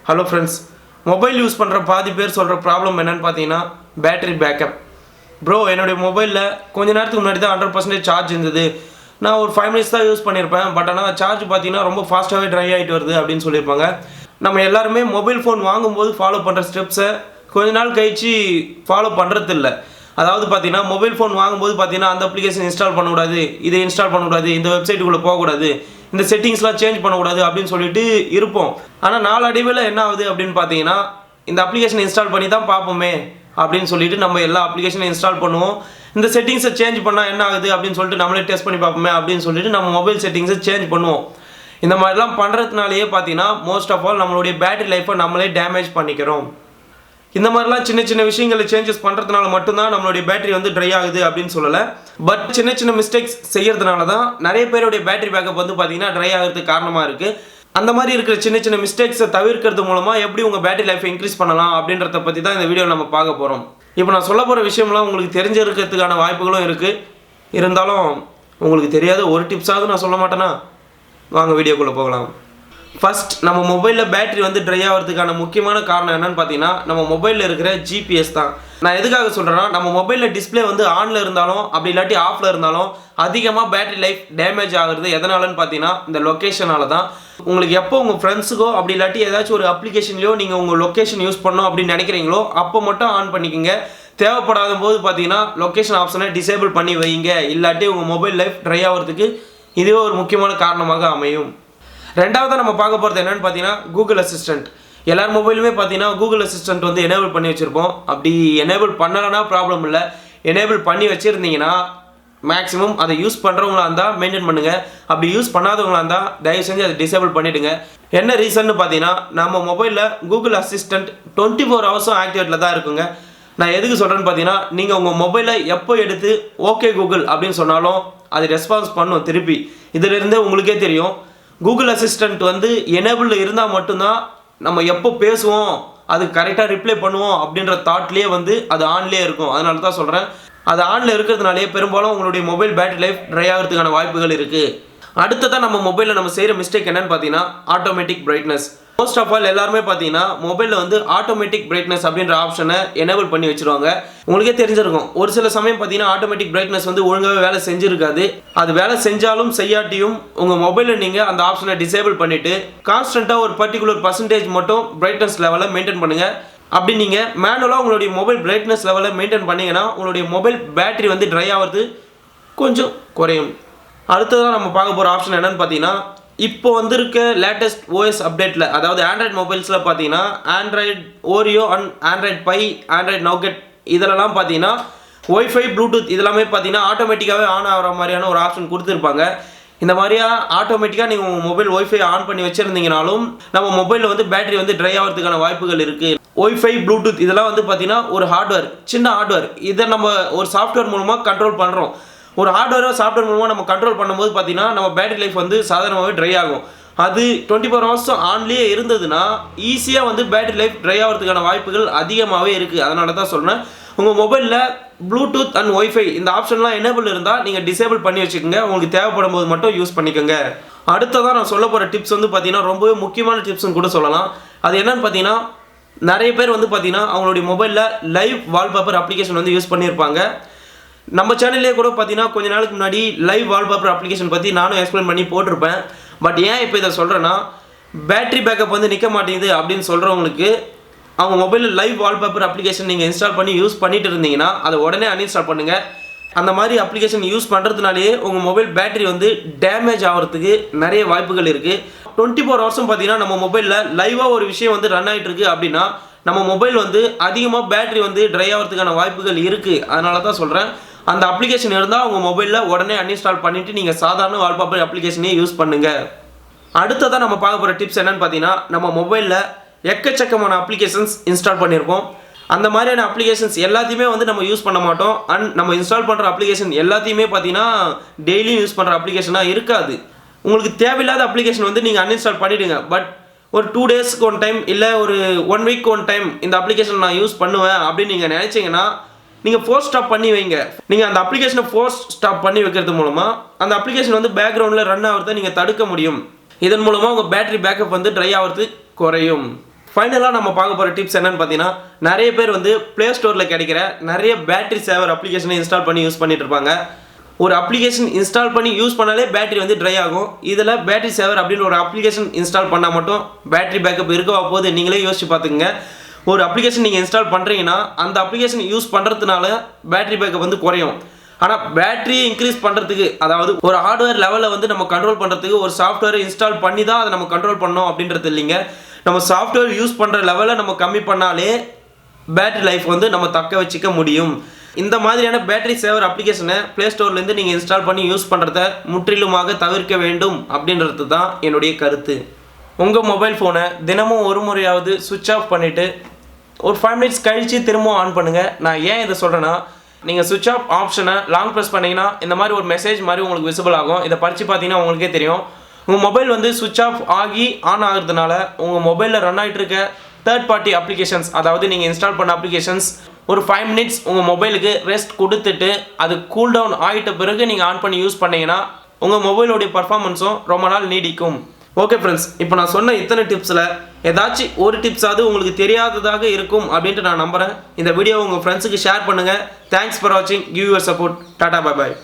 Hello friends, mobile use பண்ணுற பாதி பேர் சொல்கிற ப்ராப்ளம் என்னென்னு பார்த்தீங்கன்னா பேட்டரி பேக்கப். ப்ரோ, என்னுடைய மொபைலில் கொஞ்ச நேரத்துக்கு முன்னாடி தான் 100% சார்ஜ் இருந்தது. நான் ஒரு 5 மினிட்ஸ் தான் யூஸ் பண்ணியிருப்பேன். பட் ஆனால் சார்ஜ் பார்த்தீங்கன்னா ரொம்ப ஃபாஸ்ட்டாகவே ட்ரை ஆகிட்டு வருது அப்படின்னு சொல்லியிருப்பாங்க. நம்ம எல்லாருமே மொபைல் ஃபோன் வாங்கும்போது ஃபாலோ பண்ணுற ஸ்டெப்ஸை கொஞ்ச நாள் கழிச்சு ஃபாலோ பண்ணுறது இல்லை. அதாவது பார்த்தீங்கன்னா மொபைல் ஃபோன் வாங்கும்போது பார்த்தீங்கன்னா அந்த அப்ளிகேஷன் இன்ஸ்டால் பண்ணக்கூடாது, இதை இன்ஸ்டால் பண்ணக்கூடாது, இந்த வெப்சைட்டுக்குள்ளே போகக்கூடாது, இந்த செட்டிங்ஸ்லாம் சேஞ்ச் பண்ணக்கூடாது அப்படின்னு சொல்லிட்டு இருப்போம். ஆனால் நாளடைவில் என்ன ஆகுது அப்படின்னு பார்த்தீங்கன்னா இந்த அப்ளிகேஷன் இன்ஸ்டால் பண்ணி தான் பார்ப்போமே அப்படின்னு சொல்லிட்டு நம்ம எல்லா அப்ளிகேஷனையும் இன்ஸ்டால் பண்ணுவோம். இந்த செட்டிங்ஸை சேஞ்ச் பண்ணால் என்ன ஆகுது அப்படின்னு சொல்லிட்டு நம்மளே டெஸ்ட் பண்ணி பார்ப்போமே அப்படின்னு சொல்லிட்டு நம்ம மொபைல் செட்டிங்ஸை சேஞ்ச் பண்ணுவோம். இந்த மாதிரிலாம் பண்ணுறதுனாலேயே பார்த்தீங்கன்னா மோஸ்ட் ஆஃப் ஆல் நம்மளுடைய பேட்டரி லைஃப்பை நம்மளே டேமேஜ் பண்ணிக்கிறோம். இந்த மாதிரிலாம் சின்ன சின்ன விஷயங்களை சேஞ்சஸ் பண்ணுறதுனால மட்டும்தான் நம்மளுடைய பேட்டரி வந்து ட்ரை ஆகுது அப்படின்னு சொல்லலை. பட் சின்ன சின்ன மிஸ்டேக்ஸ் செய்யறதுனால தான் நிறைய பேருடைய பேட்டரி பேக்கப் வந்து பார்த்தீங்கன்னா ட்ரை ஆகிறதுக்கு காரணமாக இருக்குது. அந்த மாதிரி இருக்கிற சின்ன சின்ன மிஸ்டேக்ஸை தவிர்க்கிறது மூலமாக எப்படி உங்கள் பேட்டரி லைஃப்பை இன்க்ரீஸ் பண்ணலாம் அப்படின்றத பற்றி தான் இந்த வீடியோவில் நம்ம பார்க்க போகிறோம். இப்போ நான் சொல்ல போகிற விஷயம்லாம் உங்களுக்கு தெரிஞ்சிருக்கிறதுக்கான வாய்ப்புகளும் இருக்குது. இருந்தாலும் உங்களுக்கு தெரியாத ஒரு டிப்ஸாவது நான் சொல்ல மாட்டேன்னா, வாங்க வீடியோக்குள்ளே போகலாம். ஃபர்ஸ்ட், நம்ம மொபைலில் பேட்டரி வந்து ட்ரை ஆகிறதுக்கான முக்கியமான காரணம் என்னன்னு பார்த்தீங்கன்னா நம்ம மொபைலில் இருக்கிற ஜிபிஎஸ் தான். நான் எதுக்காக சொல்கிறேன்னா, நம்ம மொபைலில் டிஸ்பிளே வந்து ஆனில் இருந்தாலும் அப்படி இல்லாட்டி ஆஃபில் இருந்தாலும் அதிகமாக பேட்டரி லைஃப் டேமேஜ் ஆகுறது எதனாலன்னு பார்த்தீங்கன்னா இந்த லொக்கேஷனால தான். உங்களுக்கு எப்போ உங்கள் ஃப்ரெண்ட்ஸுக்கோ அப்படி இல்லாட்டி ஏதாச்சும் ஒரு அப்ளிகேஷன்லையோ நீங்கள் உங்கள் லொக்கேஷன் யூஸ் பண்ணணும் அப்படின்னு நினைக்கிறீங்களோ அப்போ மட்டும் ஆன் பண்ணிக்கோங்க. தேவைப்படாத போது பார்த்தீங்கன்னா லொக்கேஷன் ஆப்ஷனை டிசேபிள் பண்ணி வைங்க. இல்லாட்டி உங்கள் மொபைல் லைஃப் ட்ரை ஆகிறதுக்கு இதுவே ஒரு முக்கியமான காரணமாக அமையும். ரெண்டாவதாக நம்ம பார்க்க போகிறது என்னென்னு பார்த்தீங்கன்னா கூகுள் அசிஸ்டன்ட். எல்லார் மொபைலுமே பார்த்தீங்கன்னா கூகுள் அசிஸ்டன்ட் வந்து எனேபிள் பண்ணி வச்சுருப்போம். அப்படி எனேபிள் பண்ணலைன்னா ப்ராப்ளம் இல்லை. எனேபிள் பண்ணி வச்சுருந்தீங்கன்னா மேக்ஸிமம் அதை யூஸ் பண்ணுறவங்களா இருந்தால் மெயின்டைன் பண்ணுங்கள். அப்படி யூஸ் பண்ணாதவங்களா இருந்தால் தயவு செஞ்சு அதை டிசேபிள் பண்ணிவிடுங்க. என்ன ரீசன்னு பார்த்தீங்கன்னா நம்ம மொபைலில் கூகுள் அசிஸ்டன்ட் 24 ஹவர்ஸும் ஆக்டிவேட்டில் தான் இருக்குங்க. நான் எதுக்கு சொல்கிறேன்னு பார்த்தீங்கன்னா நீங்கள் உங்கள் மொபைலை எப்போ எடுத்து ஓகே கூகுள் அப்படின்னு சொன்னாலும் அது ரெஸ்பான்ஸ் பண்ணும் திருப்பி. இதிலிருந்தே உங்களுக்கே தெரியும். கூகுள் அசிஸ்டன்ட் வந்து எனேபிளில் இருந்தால் மட்டும்தான் நம்ம எப்போ பேசுவோம் அது கரெக்டாக ரிப்ளை பண்ணுவோம் அப்படின்ற தாட்லேயே வந்து அது ஆன்லேயே இருக்கும். அதனால தான் சொல்கிறேன், அது ஆனில் இருக்கிறதுனாலே பெரும்பாலும் உங்களுடைய மொபைல் பேட்டரி லைஃப் ட்ரை ஆகிறதுக்கான வாய்ப்புகள் இருக்குது. அடுத்ததான் நம்ம மொபைலில் நம்ம செய்கிற மிஸ்டேக் என்னன்னு பார்த்தீங்கன்னா automatic brightness. Most of all எல்லாருமே பார்த்தீங்கன்னா மொபைலில் வந்து ஆட்டோமேட்டிக் பிரைட்னஸ் அப்படின்ற ஆப்ஷனை எனேபிள் பண்ணி வச்சுருவாங்க. உங்களுக்கே தெரிஞ்சிருக்கும், ஒரு சில சமயம் பார்த்தீங்கன்னா ஆட்டோமேட்டிக் பிரைட்னஸ் வந்து ஒழுங்காகவே வேலை செஞ்சுருக்காது. அது வேலை செஞ்சாலும் செய்யாட்டியும் உங்கள் மொபைலில் நீங்கள் அந்த ஆப்ஷனை டிசேபிள் பண்ணிவிட்டு கான்ஸ்டண்ட்டாக ஒரு பர்டிகுலர் பர்சன்டேஜ் மட்டும் பிரைட்னஸ் லெவலை மெயின்டைன் பண்ணுங்கள். அப்படி நீங்கள் மேனுவலாக உங்களுடைய மொபைல் பிரைட்னஸ் லெவலை மெயின்டைன் பண்ணிங்கன்னா உங்களுடைய மொபைல் பேட்டரி வந்து ட்ரை ஆகிறது கொஞ்சம் குறையும். அடுத்ததான் நம்ம பார்க்க போகிற ஆப்ஷன் என்னென்னு பார்த்தீங்கன்னா இப்போ வந்திருக்க லேட்டஸ்ட் ஓஎஸ் அப்டேட்டில், அதாவது ஆண்ட்ராய்ட் மொபைல்ஸில் பார்த்தீங்கன்னா Android Oreo and Android Pie, Android Nougat இதிலலாம் பார்த்தீங்கன்னா ஒய்ஃபை ப்ளூடூத் இதெல்லாமே பார்த்தீங்கன்னா ஆட்டோமேட்டிக்காகவே ஆன் ஆகிற மாதிரியான ஒரு ஆப்ஷன் கொடுத்துருப்பாங்க. இந்த மாதிரியா ஆட்டோமேட்டிக்காக நீங்கள் உங்கள் மொபைல் ஒய்ஃபை ஆன் பண்ணி வச்சுருந்தீங்கனாலும் நம்ம மொபைலில் வந்து பேட்டரி வந்து ட்ரை ஆகிறதுக்கான வாய்ப்புகள் இருக்குது. ஒய்ஃபை ப்ளூடூத் இதெல்லாம் வந்து பார்த்தீங்கன்னா ஒரு ஹார்ட்வேர், சின்ன ஹார்ட்வேர். இதை நம்ம ஒரு சாஃப்ட்வேர் மூலமாக கண்ட்ரோல் பண்ணுறோம். ஒரு ஹார்ட்வேரோ சாஃப்ட்வேர் மூலமாக நம்ம கண்ட்ரோல் பண்ணும்போது பார்த்தீங்கன்னா நம்ம பேட்டரி லைஃப் வந்து சாதாரணமாகவே ட்ரை ஆகும். அது 24 ஹவர்ஸும் ஆன்லேயே இருந்ததுன்னா ஈஸியாக வந்து பேட்டரி லைஃப் ட்ரை ஆகிறதுக்கான வாய்ப்புகள் அதிகமாகவே இருக்குது. அதனால தான் சொல்கிறேன், உங்கள் மொபைலில் ப்ளூடூத் அண்ட் ஒய்ஃபை இந்த ஆப்ஷன்லாம் எனேபிள் இருந்தால் நீங்கள் டிசேபிள் பண்ணி வச்சுக்கோங்க. உங்களுக்கு தேவைப்படும் போது மட்டும் யூஸ் பண்ணிக்கோங்க. அடுத்ததாக நான் சொல்ல போகிற டிப்ஸ் வந்து பார்த்தீங்கன்னா ரொம்பவே முக்கியமான டிப்ஸ்னு கூட சொல்லலாம். அது என்னன்னு பார்த்தீங்கன்னா நிறைய பேர் வந்து பார்த்தீங்கன்னா அவங்களுடைய மொபைலில் லைவ் வால்பேப்பர் அப்ளிகேஷன் வந்து யூஸ் பண்ணியிருப்பாங்க. நம்ம சேனல்லே கூட பார்த்தீங்கன்னா கொஞ்ச நாளுக்கு முன்னாடி லைவ் வால்பேப்பர் அப்ளிகேஷன் பற்றி நானும் எக்ஸ்பிளைன் பண்ணி போட்டிருப்பேன். பட் ஏன் இப்போ இதை சொல்கிறேன்னா பேட்டரி பேக்கப் வந்து நிற்க மாட்டேங்குது அப்படின்னு சொல்கிறவங்களுக்கு அவங்க மொபைலில் லைவ் வால்பேப்பர் அப்ளிகேஷன் நீங்கள் இன்ஸ்டால் பண்ணி யூஸ் பண்ணிட்டு இருந்தீங்கன்னா அதை உடனே அன்இன்ஸ்டால் பண்ணுங்கள். அந்த மாதிரி அப்ளிகேஷன் யூஸ் பண்ணுறதுனாலேயே உங்கள் மொபைல் பேட்டரி வந்து டேமேஜ் ஆகிறதுக்கு நிறைய வாய்ப்புகள் இருக்குது. 24 ஹவர்ஸும் பார்த்தீங்கன்னா நம்ம மொபைலில் லைவாக ஒரு விஷயம் வந்து ரன் ஆகிட்டு இருக்குது அப்படின்னா நம்ம மொபைல் வந்து அதிகமாக பேட்டரி வந்து ட்ரை ஆகிறதுக்கான வாய்ப்புகள் இருக்குது. அதனால தான் சொல்கிறேன், அந்த அப்ளிகேஷன் இருந்தால் உங்கள் மொபைலில் உடனே அன்இன்ஸ்டால் பண்ணிவிட்டு நீங்கள் சாதாரண வால்பேப்பர் அப்ளிகேஷனே யூஸ் பண்ணுங்கள். அடுத்ததான் நம்ம பார்க்க போகிற டிப்ஸ் என்னென்னு பார்த்தீங்கன்னா நம்ம மொபைலில் எக்கச்சக்கமான அப்ளிகேஷன்ஸ் இன்ஸ்டால் பண்ணியிருக்கோம். அந்த மாதிரியான அப்ளிகேஷன்ஸ் எல்லாத்தையுமே வந்து நம்ம யூஸ் பண்ண மாட்டோம். அண்ட் நம்ம இன்ஸ்டால் பண்ணுற அப்ளிகேஷன் எல்லாத்தையுமே பார்த்தீங்கன்னா டெய்லியும் யூஸ் பண்ணுற அப்ளிகேஷனாக இருக்காது. உங்களுக்கு தேவையில்லாத அப்ளிகேஷன் வந்து நீங்கள் அன்இன்ஸ்டால் பண்ணிவிடுங்க. பட் ஒரு 2 டேஸ்க்கு ஒன் டைம் இல்லை ஒரு 1 வீக் ஒன் டைம் இந்த அப்ளிகேஷன் நான் யூஸ் பண்ணுவேன் அப்படின்னு நீங்கள் நினச்சிங்கன்னா நீங்கள் ஃபோர்ஸ் ஸ்டாப் பண்ணி வைங்க. நீங்கள் அந்த அப்ளிகேஷனை ஃபோர்ஸ் ஸ்டாப் பண்ணி வைக்கிறது மூலமாக அந்த அப்ளிகேஷன் வந்து பேக்ரவுண்டில் ரன் ஆகிறத நீங்கள் தடுக்க முடியும். இதன் மூலமாக உங்கள் பேட்டரி பேக்கப் வந்து ட்ரை ஆகிறது குறையும். ஃபைனலாக நம்ம பார்க்க போகிற டிப்ஸ் என்னன்னு பார்த்தீங்கன்னா, நிறைய பேர் வந்து ப்ளே ஸ்டோரில் கிடைக்கிற நிறைய பேட்டரி சேவர் அப்ளிகேஷனை இன்ஸ்டால் பண்ணி யூஸ் பண்ணிட்டு இருப்பாங்க. ஒரு அப்ளிகேஷன் இன்ஸ்டால் பண்ணி யூஸ் பண்ணாலே பேட்டரி வந்து ட்ரை ஆகும். இதில் பேட்டரி சேவர் அப்படின்னு ஒரு அப்ளிகேஷன் இன்ஸ்டால் பண்ணால் மட்டும் பேட்டரி பேக்கப் இருக்கவா போது நீங்களே யோசிச்சு பார்த்துக்குங்க. ஒரு அப்ளிகேஷன் நீங்கள் இன்ஸ்டால் பண்ணுறீங்கன்னா அந்த அப்ளிகேஷன் யூஸ் பண்ணுறதுனால பேட்டரி பேக்கப் வந்து குறையும். ஆனால் பேட்டரியை இன்க்ரீஸ் பண்ணுறதுக்கு, அதாவது ஒரு ஹார்ட்வேர் லெவலில் வந்து நம்ம கண்ட்ரோல் பண்ணுறதுக்கு ஒரு சாஃப்ட்வேரை இன்ஸ்டால் பண்ணி தான் அதை நம்ம கண்ட்ரோல் பண்ணோம் அப்படின்றது இல்லைங்க. நம்ம சாஃப்ட்வேர் யூஸ் பண்ணுற லெவலில் நம்ம கம்மி பண்ணாலே பேட்டரி லைஃப் வந்து நம்ம தக்க வச்சுக்க முடியும். இந்த மாதிரியான பேட்டரி சேவர் அப்ளிகேஷனை ப்ளே ஸ்டோர்லேருந்து நீங்கள் இன்ஸ்டால் பண்ணி யூஸ் பண்ணுறத முற்றிலுமாக தவிர்க்க வேண்டும் அப்படின்றது தான் என்னுடைய கருத்து. உங்கள் மொபைல் ஃபோனை தினமும் ஒரு முறையாவது சுவிட்ச் ஆஃப் பண்ணிவிட்டு ஒரு 5 மினிட்ஸ் கழித்து திரும்பவும் ஆன் பண்ணுங்கள். நான் ஏன் இதை சொல்கிறேன்னா, நீங்கள் சுவிட்ச் ஆஃப் ஆப்ஷனை லாங் ப்ரெஸ் பண்ணிங்கன்னா இந்த மாதிரி ஒரு மெசேஜ் மாதிரி உங்களுக்கு விசிபிள் ஆகும். இதை படித்து பார்த்தீங்கன்னா உங்களுக்கே தெரியும். உங்கள் மொபைல் வந்து சுவிட்ச் ஆஃப் ஆகி ஆன் ஆகிறதுனால உங்கள் மொபைலில் ரன் ஆகிட்டு இருக்க தேர்ட் பார்ட்டி அப்ளிகேஷன்ஸ், அதாவது நீங்கள் இன்ஸ்டால் பண்ண அப்ளிகேஷன்ஸ் ஒரு 5 மினிட்ஸ் உங்கள் மொபைலுக்கு ரெஸ்ட் கொடுத்துட்டு அது கூல் டவுன் ஆகிட்ட பிறகு நீங்கள் ஆன் பண்ணி யூஸ் பண்ணிங்கன்னா உங்கள் மொபைலோடைய பர்ஃபார்மன்ஸும் ரொம்ப நாள் நீடிக்கும். ஓகே ஃப்ரெண்ட்ஸ், இப்போ நான் சொன்ன இத்தனை டிப்ஸில் ஏதாச்சும் ஒரு டிப்ஸாவது உங்களுக்கு தெரியாததாக இருக்கும் அப்படின்ட்டு நான் நம்புகிறேன். இந்த வீடியோ உங்கள் ஃப்ரெண்ட்ஸுக்கு ஷேர் பண்ணுங்கள். தேங்க்ஸ் ஃபார் வாட்சிங். Give your support. Tata, bye bye.